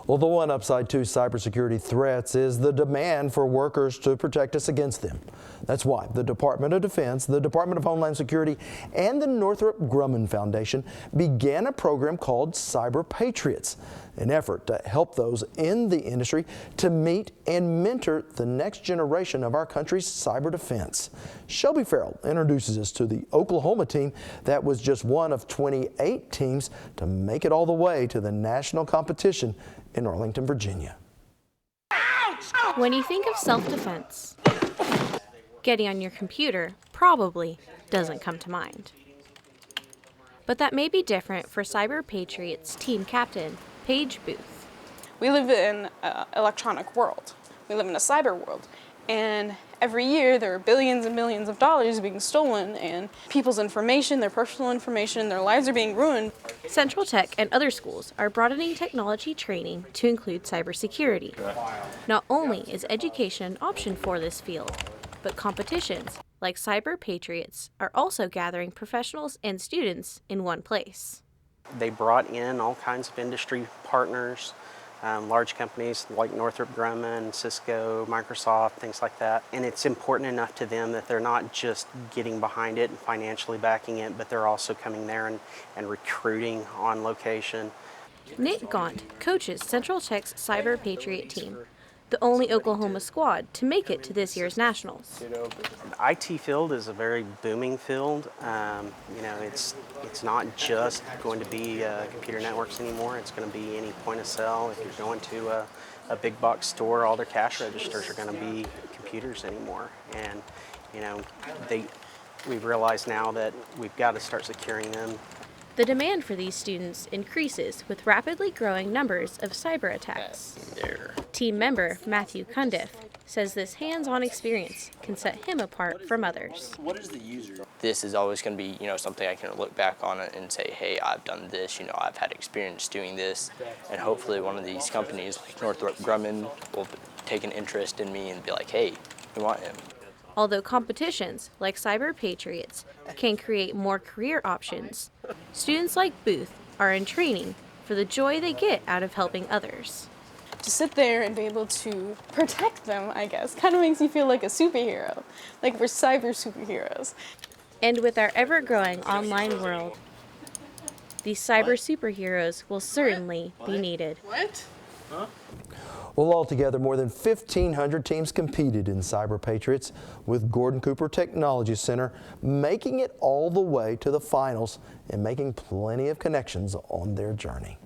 Well, the one upside to cybersecurity threats is the demand for workers to protect us against them. That's why the Department of Defense, the Department of Homeland Security, and the Northrop Grumman Foundation began a program called CyberPatriots, an effort to help those in the industry to meet and mentor the next generation of our country's cyber defense. Shelby Farrell introduces us to the Oklahoma team that was just one of 28 teams to make it all the way to the national competition in Arlington, Virginia. When you think of self-defense, getting on your computer probably doesn't come to mind. But that may be different for CyberPatriots team captain, Paige Booth. We live in an electronic world. We live in a cyber world. And every year there are billions and billions of dollars being stolen, and people's information, their personal information, their lives are being ruined. Central Tech and other schools are broadening technology training to include cybersecurity. Not only is education an option for this field, but competitions like CyberPatriots are also gathering professionals and students in one place. They brought in all kinds of industry partners, large companies like Northrop Grumman, Cisco, Microsoft, things like that. And it's important enough to them that they're not just getting behind it and financially backing it, but they're also coming there and recruiting on location. Nick Gaunt coaches Central Tech's Cyber Patriot team, the only Oklahoma squad to make it to this year's Nationals. The IT field is a very booming field. It's not just going to be computer networks anymore. It's going to be any point of sale. If you're going to a big box store, all their cash registers are going to be computers anymore. And we've realized now that we've got to start securing them. The demand for these students increases with rapidly growing numbers of cyber attacks. Team member Matthew Cundiff says this hands-on experience can set him apart from others. What is the user? This is always going to be, something I can look back on it and say, hey, I've done this, I've had experience doing this, and hopefully one of these companies like Northrop Grumman will take an interest in me and be like, hey, we want him. Although competitions like Cyber Patriots can create more career options, students like Booth are in training for the joy they get out of helping others. To sit there and be able to protect them, I guess, kind of makes you feel like a superhero, like we're cyber superheroes. And with our ever-growing online world, these cyber superheroes will certainly be needed. What? Huh? Well, altogether, more than 1,500 teams competed in CyberPatriots, with Gordon Cooper Technology Center making it all the way to the finals and making plenty of connections on their journey.